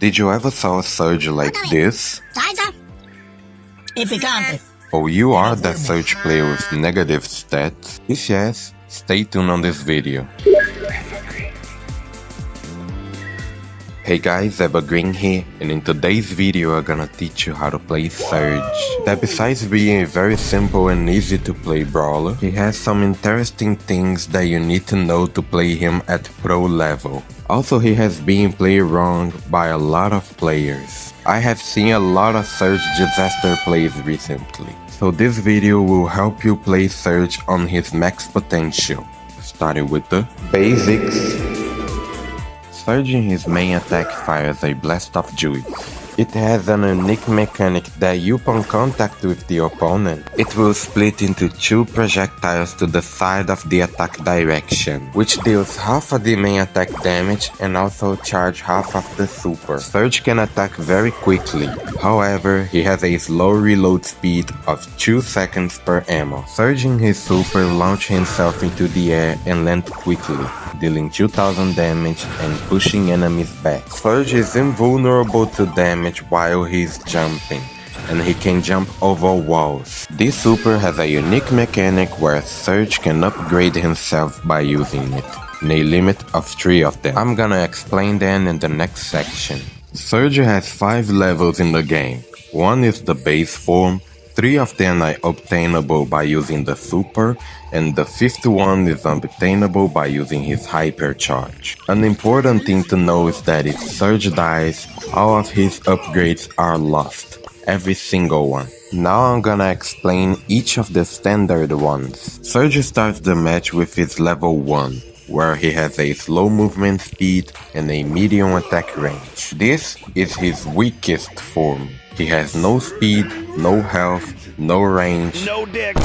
Did you ever saw a Surge like this? Oh, you are that Surge player with negative stats? If yes, stay tuned on this video. Hey guys, Evergreen here, and in today's video I'm gonna teach you how to play Surge. That besides being a very simple and easy to play brawler, he has some interesting things that you need to know to play him at pro level. Also, he has been played wrong by a lot of players. I have seen a lot of Surge disaster plays recently, so this video will help you play Surge on his max potential. Starting with the basics. Surge in his main attack fires a blast of juice. It has an unique mechanic that upon contact with the opponent, it will split into two projectiles to the side of the attack direction, which deals half of the main attack damage and also charge half of the super. Surge can attack very quickly, however, he has a slow reload speed of 2 seconds per ammo. Surge in his super launches himself into the air and lands quickly, dealing 2000 damage and pushing enemies back. Surge is invulnerable to damage while he's jumping, and he can jump over walls. This super has a unique mechanic where Surge can upgrade himself by using it, in a limit of 3 of them. I'm gonna explain them in the next section. Surge has 5 levels in the game. 1 is the base form, 3 of them are obtainable by using the super, and the 5th one is obtainable by using his hypercharge. An important thing to know is that if Surge dies, all of his upgrades are lost. Every single one. Now I'm gonna explain each of the standard ones. Surge starts the match with his level 1, where he has a slow movement speed and a medium attack range. This is his weakest form. He has no speed, no health, no range, no dick,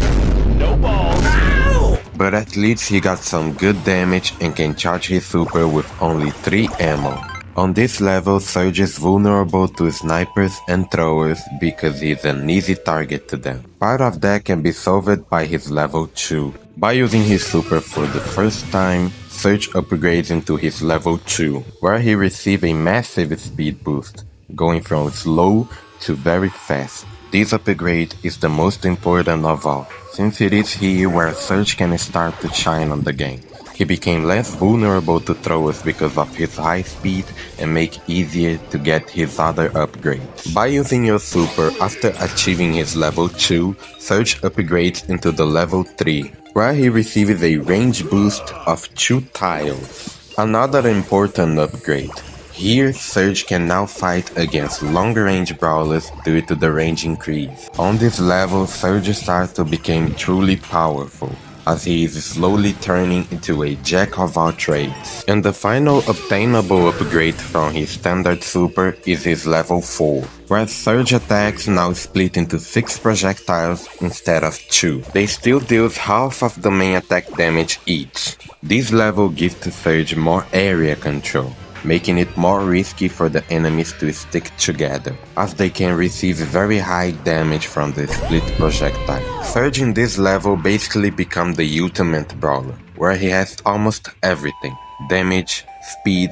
no balls. Ow! But at least he got some good damage and can charge his super with only 3 ammo. On this level, Surge is vulnerable to snipers and throwers because he's an easy target to them. Part of that can be solved by his level 2. By using his super for the first time, Surge upgrades into his level 2, where he receives a massive speed boost, going from slow to very fast. This upgrade is the most important of all, since it is here where Surge can start to shine on the game. He became less vulnerable to throwers because of his high speed and make easier to get his other upgrades. By using your super after achieving his level 2, Surge upgrades into the level 3, where he receives a range boost of 2 tiles. Another important upgrade. Here, Surge can now fight against long-range brawlers due to the range increase. On this level, Surge starts to become truly powerful, as he is slowly turning into a jack of all trades. And the final obtainable upgrade from his standard super is his level 4, where Surge attacks now split into 6 projectiles instead of 2. They still deal half of the main attack damage each. This level gives to Surge more area control, making it more risky for the enemies to stick together, as they can receive very high damage from the split projectile. Surge in this level basically becomes the ultimate brawler, where he has almost everything: damage, speed,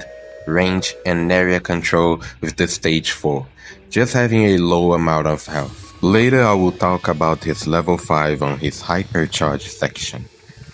range, and area control with the stage 4, just having a low amount of health. Later I will talk about his level 5 on his hypercharge section.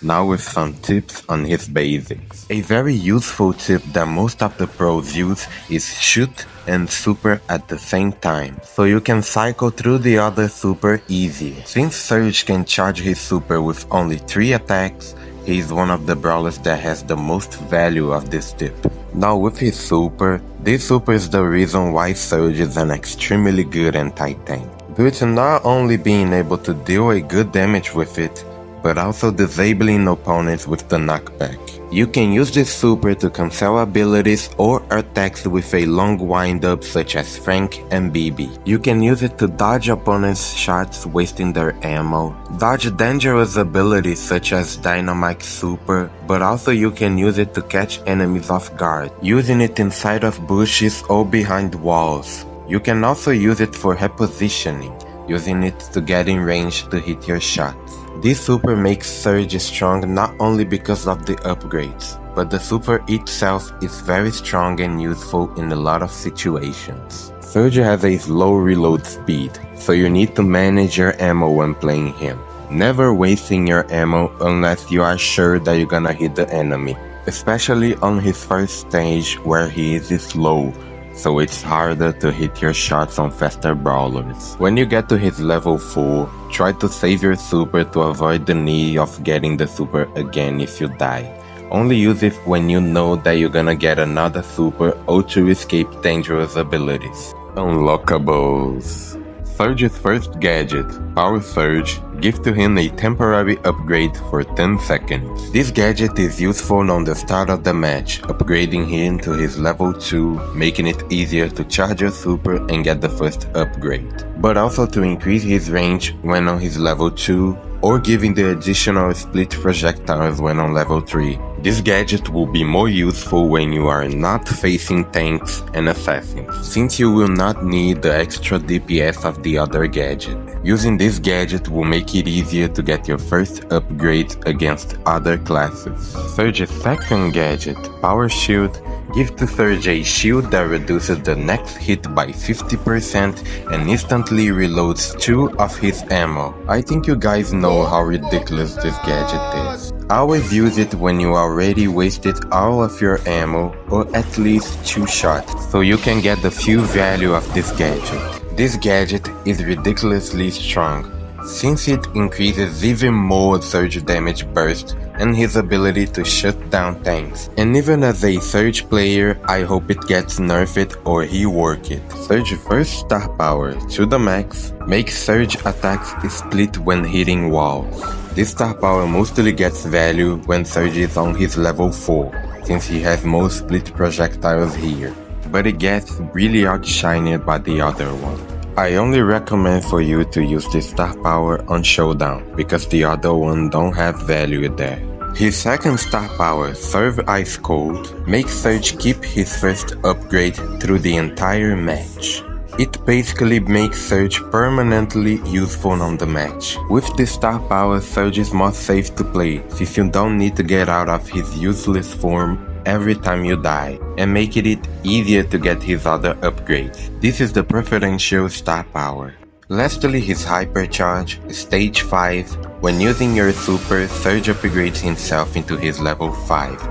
Now with some tips on his basics. A very useful tip that most of the pros use is shoot and super at the same time, so you can cycle through the other super easier. Since Surge can charge his super with only 3 attacks, he is one of the brawlers that has the most value of this tip. Now with his super, this super is the reason why Surge is an extremely good anti-tank, due to not only being able to deal a good damage with it, but also disabling opponents with the knockback. You can use this super to cancel abilities or attacks with a long wind-up such as Frank and BB. You can use it to dodge opponents' shots wasting their ammo, dodge dangerous abilities such as Dynamite super, but also you can use it to catch enemies off guard, using it inside of bushes or behind walls. You can also use it for repositioning, using it to get in range to hit your shots. This super makes Surge strong not only because of the upgrades, but the super itself is very strong and useful in a lot of situations. Surge has a slow reload speed, so you need to manage your ammo when playing him. Never wasting your ammo unless you are sure that you're gonna hit the enemy, especially on his first stage where he is slow, so it's harder to hit your shots on faster brawlers. When you get to his level 4, try to save your super to avoid the need of getting the super again if you die. Only use it when you know that you're gonna get another super or to escape dangerous abilities. Unlockables. Surge's first gadget, Power Surge, gives to him a temporary upgrade for 10 seconds. This gadget is useful on the start of the match, upgrading him to his level 2, making it easier to charge your super and get the first upgrade, but also to increase his range when on his level 2, or giving the additional split projectiles when on level 3. This gadget will be more useful when you are not facing tanks and assassins, since you will not need the extra DPS of the other gadget. Using this gadget will make it easier to get your first upgrade against other classes. Surge's second gadget, Power Shield, gives to Surge a shield that reduces the next hit by 50% and instantly reloads 2 of his ammo. I think you guys know how ridiculous this gadget is. Always use it when you already wasted all of your ammo or at least 2 shots, so you can get the full value of this gadget. This gadget is ridiculously strong, since it increases even more Surge damage burst and his ability to shut down tanks. And even as a Surge player, I hope it gets nerfed or rework it. Surge first star power to the max makes Surge attacks split when hitting walls. This star power mostly gets value when Surge is on his level 4, since he has more split projectiles here, but it gets really outshined by the other one. I only recommend for you to use this star power on Showdown, because the other one don't have value there. His second star power, Serve Ice Cold, makes Surge keep his first upgrade through the entire match. It basically makes Surge permanently useful on the match. With this star power, Surge is more safe to play, since you don't need to get out of his useless form every time you die, and making it easier to get his other upgrades. This is the preferential star power. Lastly, his Hypercharge, Stage 5. When using your super, Surge upgrades himself into his level 5,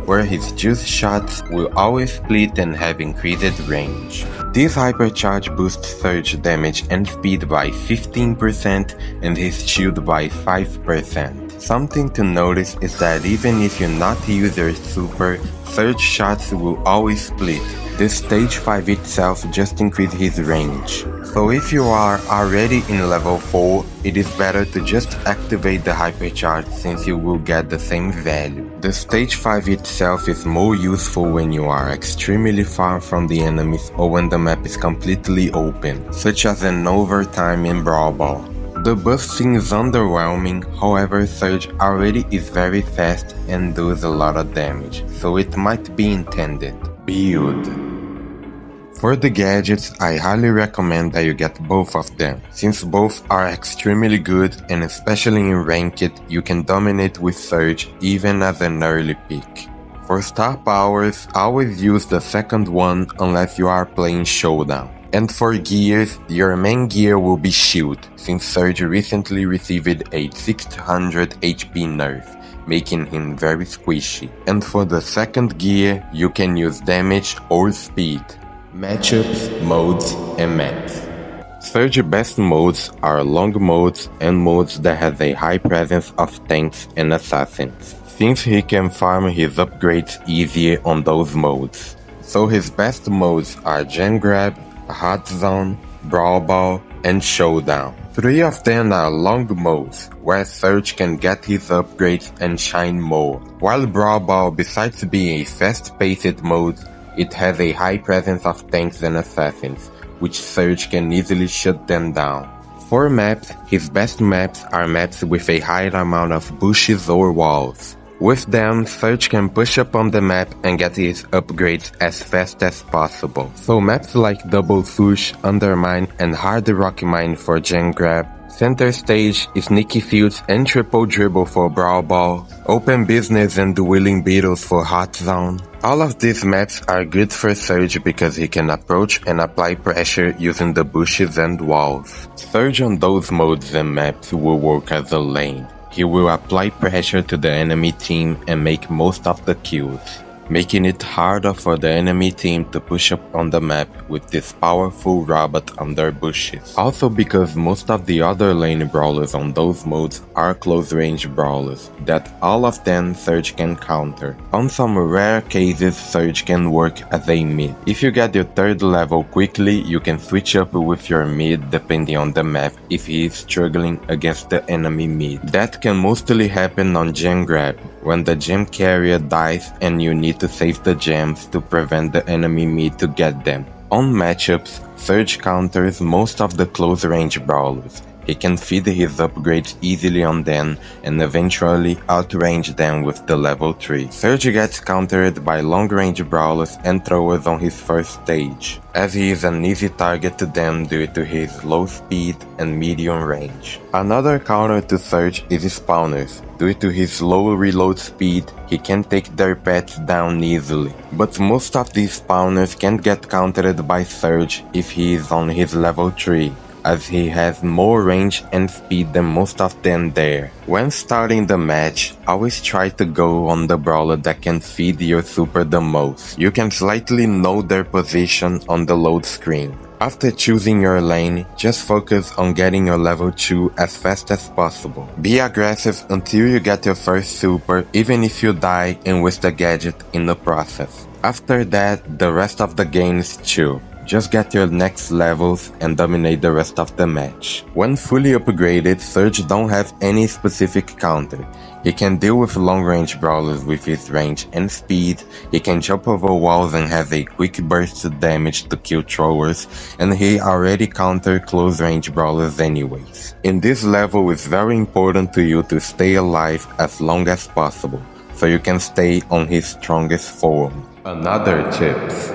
where his juice shots will always split and have increased range. This Hypercharge boosts Surge damage and speed by 15% and his shield by 5%. Something to notice is that even if you not use your super, Surge shots will always split. This stage 5 itself just increases his range. So if you are already in level 4, it is better to just activate the Hypercharge since you will get the same value. The stage 5 itself is more useful when you are extremely far from the enemies or when the map is completely open, such as an overtime in Brawl Ball. The buff seems underwhelming, however Surge already is very fast and does a lot of damage, so it might be intended. Build. For the gadgets, I highly recommend that you get both of them, since both are extremely good and especially in ranked, you can dominate with Surge even as an early pick. For star powers, always use the second one unless you are playing Showdown. And for gears, your main gear will be Shield, since Surge recently received a 600 HP nerf, making him very squishy. And for the second gear, you can use damage or speed. Matchups, modes, and maps. Surge's best modes are long modes and modes that have a high presence of tanks and assassins, since he can farm his upgrades easier on those modes. So his best modes are Gen Grab, Hot Zone, Brawl Ball, and Showdown. 3 of them are long modes, where Surge can get his upgrades and shine more, while Brawl Ball, besides being a fast-paced mode, it has a high presence of tanks and assassins, which Surge can easily shut them down. For maps, his best maps are maps with a high amount of bushes or walls. With them, Surge can push up on the map and get his upgrades as fast as possible. So maps like Double Swoosh, Undermine, and Hard Rock Mine for Gen Grab, Center stage is sneaky fields and triple dribble for Brawl Ball, open business and dueling beetles for Hot Zone. All of these maps are good for Surge because he can approach and apply pressure using the bushes and walls. Surge on those modes and maps will work as a lane. He will apply pressure to the enemy team and make most of the kills, making it harder for the enemy team to push up on the map with this powerful robot on their bushes. Also because most of the other lane brawlers on those modes are close range brawlers, that all of them Surge can counter. On some rare cases Surge can work as a mid. If you get your 3rd level quickly, you can switch up with your mid depending on the map if he is struggling against the enemy mid. That can mostly happen on gem grab, when the gem carrier dies and you need to save the gems to prevent the enemy mid to get them. On matchups, Surge counters most of the close range brawlers. He can feed his upgrades easily on them and eventually outrange them with the level 3. Surge gets countered by long range brawlers and throwers on his first stage, as he is an easy target to them due to his low speed and medium range. Another counter to Surge is spawners. Due to his low reload speed, he can take their pets down easily. But most of these spawners can't get countered by Surge if he is on his level 3. As he has more range and speed than most of them there. When starting the match, always try to go on the brawler that can feed your super the most. You can slightly know their position on the load screen. After choosing your lane, just focus on getting your level 2 as fast as possible. Be aggressive until you get your first super, even if you die and waste a gadget in the process. After that, the rest of the game is chill. Just get your next levels and dominate the rest of the match. When fully upgraded, Surge don't have any specific counter. He can deal with long range brawlers with his range and speed, he can jump over walls and has a quick burst damage to kill throwers, and he already counter close range brawlers anyways. In this level, it's very important to you to stay alive as long as possible, so you can stay on his strongest form. Another tips.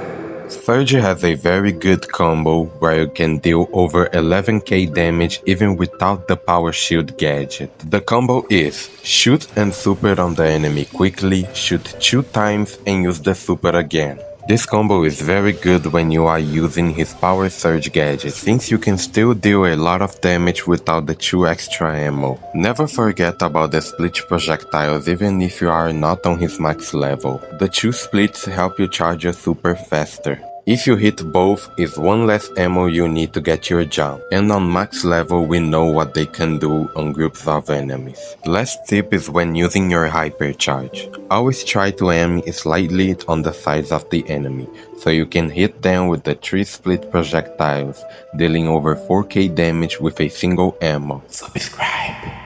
Surge has a very good combo where you can deal over 11k damage even without the power shield gadget. The combo is shoot and super on the enemy quickly, shoot 2 times and use the super again. This combo is very good when you are using his power surge gadget, since you can still deal a lot of damage without the 2 extra ammo. Never forget about the split projectiles even if you are not on his max level. The 2 splits help you charge your super faster. If you hit both, it's 1 less ammo you need to get your jump. And on max level, we know what they can do on groups of enemies. Last tip is when using your hypercharge. Always try to aim slightly on the sides of the enemy, so you can hit them with the 3 split projectiles, dealing over 4k damage with a single ammo. Subscribe.